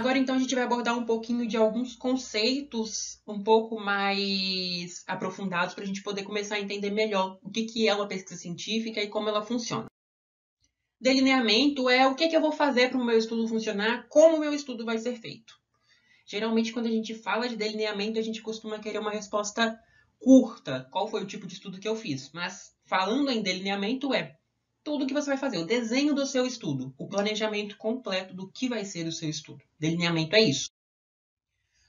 Agora, então, a gente vai abordar um pouquinho de alguns conceitos um pouco mais aprofundados para a gente poder começar a entender melhor o que é uma pesquisa científica e como ela funciona. Delineamento é o que eu vou fazer para o meu estudo funcionar, como o meu estudo vai ser feito. Geralmente, quando a gente fala de delineamento, a gente costuma querer uma resposta curta. Qual foi o tipo de estudo que eu fiz? Mas, falando em delineamento, é tudo que você vai fazer, o desenho do seu estudo, o planejamento completo do que vai ser o seu estudo. Delineamento é isso.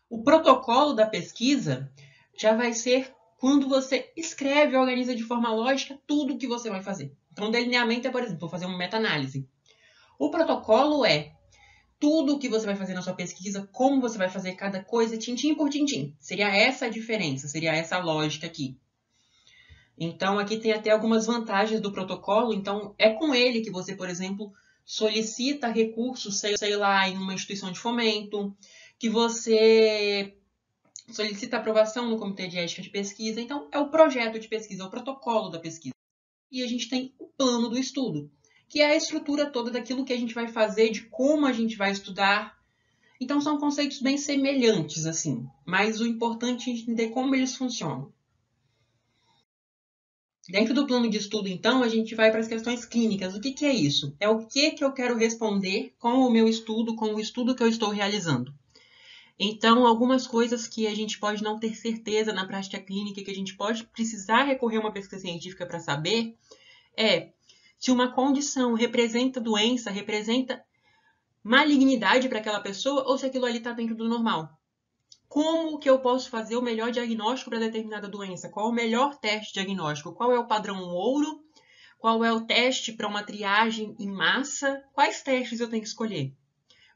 O protocolo da pesquisa já vai ser quando você escreve e organiza de forma lógica tudo o que você vai fazer. Então, delineamento é, por exemplo, vou fazer uma meta-análise. O protocolo é tudo o que você vai fazer na sua pesquisa, como você vai fazer cada coisa, tintim por tintim. Seria essa a diferença, seria essa a lógica aqui. Então, aqui tem até algumas vantagens do protocolo. Então, é com ele que você, por exemplo, solicita recursos, sei lá, em uma instituição de fomento, que você solicita aprovação no Comitê de Ética de Pesquisa. Então, é o projeto de pesquisa, é o protocolo da pesquisa. E a gente tem o plano do estudo, que é a estrutura toda daquilo que a gente vai fazer, de como a gente vai estudar. Então, são conceitos bem semelhantes, assim, mas o importante é entender como eles funcionam. Dentro do plano de estudo, então, a gente vai para as questões clínicas. O que é isso? É o que eu quero responder com o meu estudo, com o estudo que eu estou realizando. Então, algumas coisas que a gente pode não ter certeza na prática clínica, que a gente pode precisar recorrer a uma pesquisa científica para saber, é se uma condição representa doença, representa malignidade para aquela pessoa, ou se aquilo ali está dentro do normal. Como que eu posso fazer o melhor diagnóstico para determinada doença? Qual o melhor teste diagnóstico? Qual é o padrão ouro? Qual é o teste para uma triagem em massa? Quais testes eu tenho que escolher?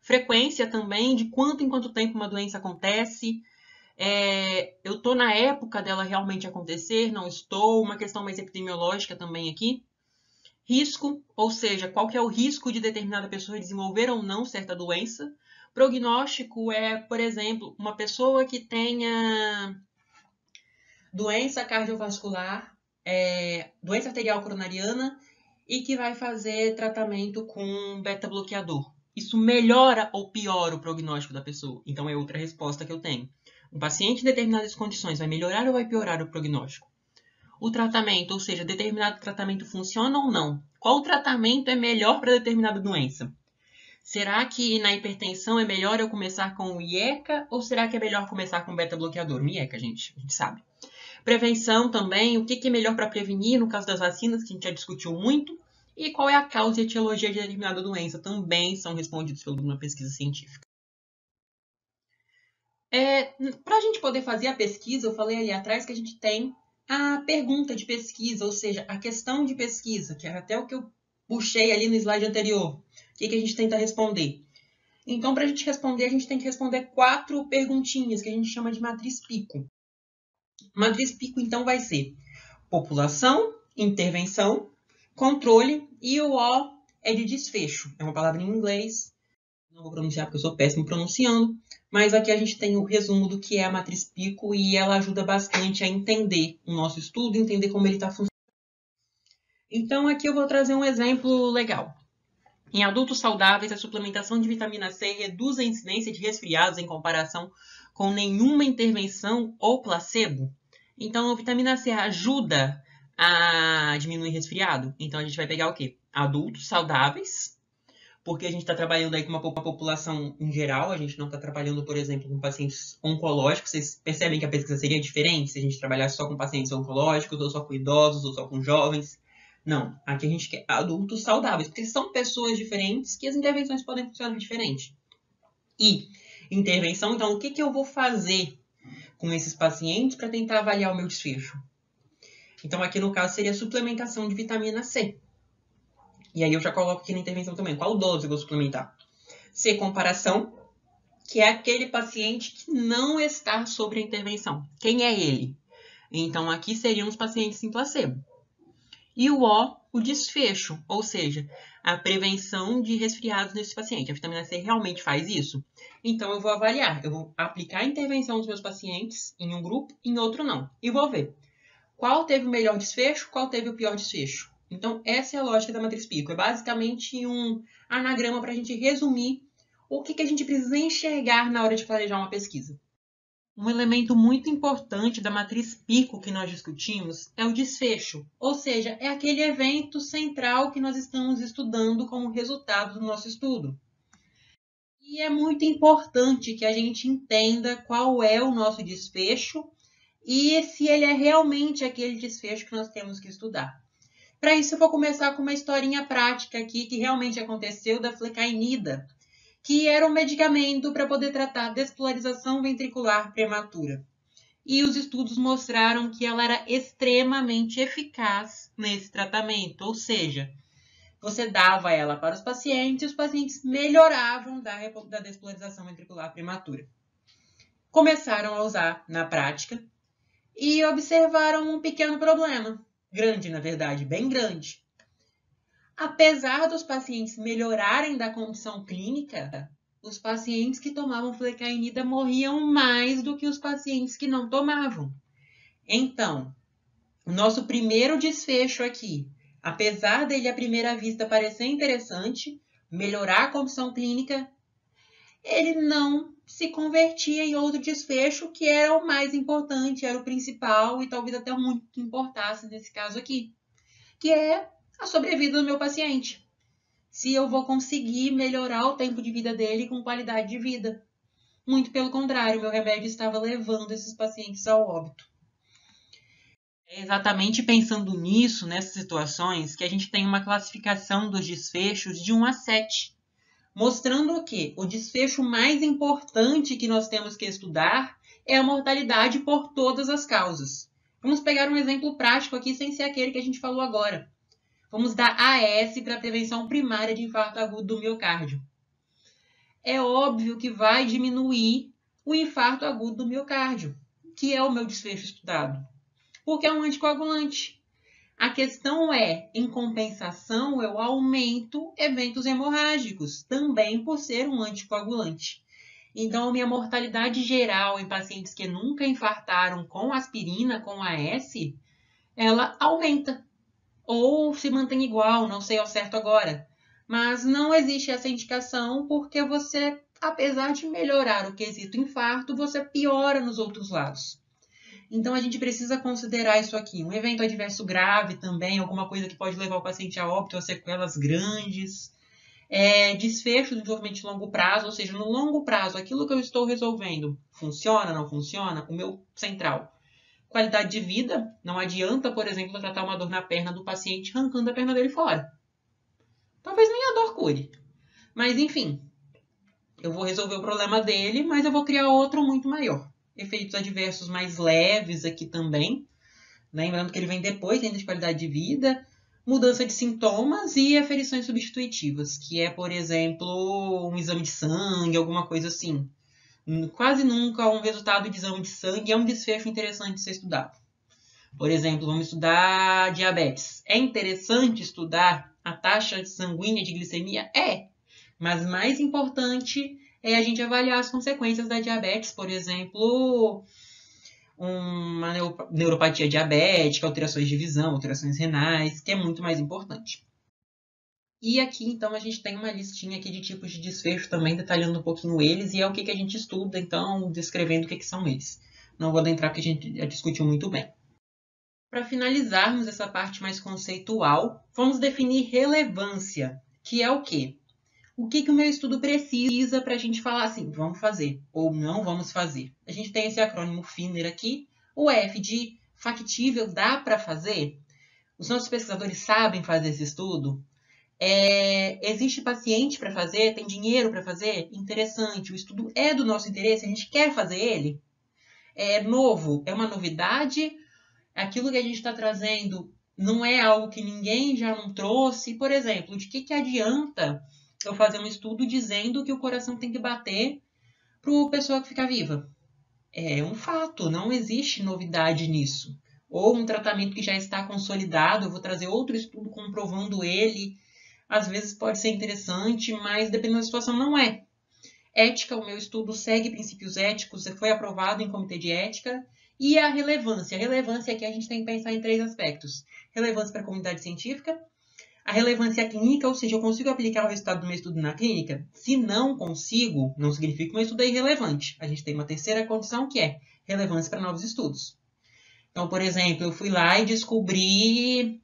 Frequência também, de quanto em quanto tempo uma doença acontece. Eu estou na época dela realmente acontecer, não estou. Uma questão mais epidemiológica também aqui. Risco, ou seja, qual que é o risco de determinada pessoa desenvolver ou não certa doença. Prognóstico é, por exemplo, uma pessoa que tenha doença cardiovascular, doença arterial coronariana e que vai fazer tratamento com beta-bloqueador. Isso melhora ou piora o prognóstico da pessoa? Então é outra resposta que eu tenho. Um paciente em determinadas condições vai melhorar ou vai piorar o prognóstico? O tratamento, ou seja, determinado tratamento funciona ou não? Qual tratamento é melhor para determinada doença? Será que na hipertensão é melhor eu começar com o IECA ou será que é melhor começar com beta-bloqueador? O IECA, a gente sabe. Prevenção também, o que é melhor para prevenir no caso das vacinas, que a gente já discutiu muito. E qual é a causa e etiologia de determinada doença, também são respondidos por uma pesquisa científica. Para a gente poder fazer a pesquisa, eu falei ali atrás que a gente tem a pergunta de pesquisa, ou seja, a questão de pesquisa, que era até o que eu puxei ali no slide anterior. O que a gente tenta responder? Então, para a gente responder, a gente tem que responder 4 perguntinhas, que a gente chama de matriz Pico. Matriz Pico, então, vai ser população, intervenção, controle e o O é de desfecho. É uma palavra em inglês, não vou pronunciar porque eu sou péssimo pronunciando, mas aqui a gente tem o resumo do que é a matriz Pico e ela ajuda bastante a entender o nosso estudo, entender como ele está funcionando. Então, aqui eu vou trazer um exemplo legal. Em adultos saudáveis, a suplementação de vitamina C reduz a incidência de resfriados em comparação com nenhuma intervenção ou placebo. Então, a vitamina C ajuda a diminuir resfriado. Então, a gente vai pegar o quê? Adultos saudáveis, porque a gente está trabalhando aí com uma população em geral, a gente não está trabalhando, por exemplo, com pacientes oncológicos. Vocês percebem que a pesquisa seria diferente se a gente trabalhasse só com pacientes oncológicos, ou só com idosos, ou só com jovens. Não, aqui a gente quer adultos saudáveis, porque são pessoas diferentes que as intervenções podem funcionar diferente. E intervenção, então, o que eu vou fazer com esses pacientes para tentar avaliar o meu desfecho? Então, aqui no caso, seria suplementação de vitamina C. E aí eu já coloco aqui na intervenção também, qual dose eu vou suplementar? C, comparação, que é aquele paciente que não está sobre a intervenção. Quem é ele? Então, aqui seriam os pacientes em placebo. E o O, o desfecho, ou seja, a prevenção de resfriados nesse paciente. A vitamina C realmente faz isso? Então, eu vou avaliar. Eu vou aplicar a intervenção nos meus pacientes em um grupo, em outro não. E vou ver qual teve o melhor desfecho, qual teve o pior desfecho. Então, essa é a lógica da matriz Pico. É basicamente um anagrama para a gente resumir O que a gente precisa enxergar na hora de planejar uma pesquisa? Um elemento muito importante da matriz Pico que nós discutimos é o desfecho, ou seja, é aquele evento central que nós estamos estudando como resultado do nosso estudo. E é muito importante que a gente entenda qual é o nosso desfecho e se ele é realmente aquele desfecho que nós temos que estudar. Para isso, eu vou começar com uma historinha prática aqui que realmente aconteceu da flecainida, que era um medicamento para poder tratar despolarização ventricular prematura. E os estudos mostraram que ela era extremamente eficaz nesse tratamento, ou seja, você dava ela para os pacientes e os pacientes melhoravam da despolarização ventricular prematura. Começaram a usar na prática e observaram um pequeno problema, grande na verdade, bem grande. Apesar dos pacientes melhorarem da condição clínica, os pacientes que tomavam flecainida morriam mais do que os pacientes que não tomavam. Então, o nosso primeiro desfecho aqui, apesar dele à primeira vista parecer interessante, melhorar a condição clínica, ele não se convertia em outro desfecho que era o mais importante, era o principal e talvez até muito que importasse nesse caso aqui, que é a sobrevida do meu paciente. Se eu vou conseguir melhorar o tempo de vida dele com qualidade de vida. Muito pelo contrário, meu remédio estava levando esses pacientes ao óbito. É exatamente pensando nisso, nessas situações, que a gente tem uma classificação dos desfechos de 1 a 7, mostrando que o desfecho mais importante que nós temos que estudar é a mortalidade por todas as causas. Vamos pegar um exemplo prático aqui, sem ser aquele que a gente falou agora. Vamos dar AS para a prevenção primária de infarto agudo do miocárdio. É óbvio que vai diminuir o infarto agudo do miocárdio, que é o meu desfecho estudado, porque é um anticoagulante. A questão é, em compensação, eu aumento eventos hemorrágicos, também por ser um anticoagulante. Então, a minha mortalidade geral em pacientes que nunca infartaram com aspirina, com AS, ela aumenta. Ou se mantém igual, não sei ao certo agora. Mas não existe essa indicação porque você, apesar de melhorar o quesito infarto, você piora nos outros lados. Então, a gente precisa considerar isso aqui. Um evento adverso grave também, alguma coisa que pode levar o paciente a óbito ou sequelas grandes. Desfecho do desenvolvimento de longo prazo, ou seja, no longo prazo, aquilo que eu estou resolvendo funciona, não funciona? O meu central. Qualidade de vida, não adianta, por exemplo, tratar uma dor na perna do paciente arrancando a perna dele fora. Talvez nem a dor cure. Mas, enfim, eu vou resolver o problema dele, mas eu vou criar outro muito maior. Efeitos adversos mais leves aqui também. Lembrando que ele vem depois ainda de qualidade de vida. Mudança de sintomas e aferições substitutivas, que é, por exemplo, um exame de sangue, alguma coisa assim. Quase nunca um resultado de exame de sangue é um desfecho interessante de ser estudado. Por exemplo, vamos estudar diabetes. É interessante estudar a taxa sanguínea de glicemia? É. Mas mais importante é a gente avaliar as consequências da diabetes, por exemplo, uma neuropatia diabética, alterações de visão, alterações renais, que é muito mais importante. E aqui, então, a gente tem uma listinha aqui de tipos de desfecho também, detalhando um pouquinho eles, e é o que a gente estuda, então, descrevendo o que são eles. Não vou adentrar porque a gente já discutiu muito bem. Para finalizarmos essa parte mais conceitual, vamos definir relevância, que é o quê? O que o meu estudo precisa para a gente falar assim, vamos fazer ou não vamos fazer? A gente tem esse acrônimo FINER aqui, o F de factível, dá para fazer? Os nossos pesquisadores sabem fazer esse estudo? Existe paciente para fazer? Tem dinheiro para fazer? Interessante, o estudo é do nosso interesse, a gente quer fazer ele? É novo? É uma novidade? Aquilo que a gente está trazendo não é algo que ninguém já não trouxe? Por exemplo, de que adianta eu fazer um estudo dizendo que o coração tem que bater para a pessoa que ficar viva? É um fato, não existe novidade nisso. Ou um tratamento que já está consolidado, eu vou trazer outro estudo comprovando ele. Às vezes pode ser interessante, mas dependendo da situação não é. Ética, o meu estudo segue princípios éticos, foi aprovado em comitê de ética. E a relevância. A relevância aqui a gente tem que pensar em 3 aspectos. Relevância para a comunidade científica, A relevância clínica, ou seja, eu consigo aplicar o resultado do meu estudo na clínica? Se não consigo, não significa que o meu estudo é irrelevante. A gente tem uma terceira condição que é relevância para novos estudos. Então, por exemplo, eu fui lá e descobri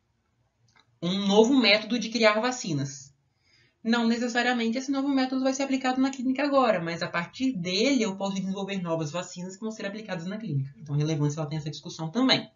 um novo método de criar vacinas. Não necessariamente esse novo método vai ser aplicado na clínica agora, mas a partir dele eu posso desenvolver novas vacinas que vão ser aplicadas na clínica. Então, relevância ela tem essa discussão também.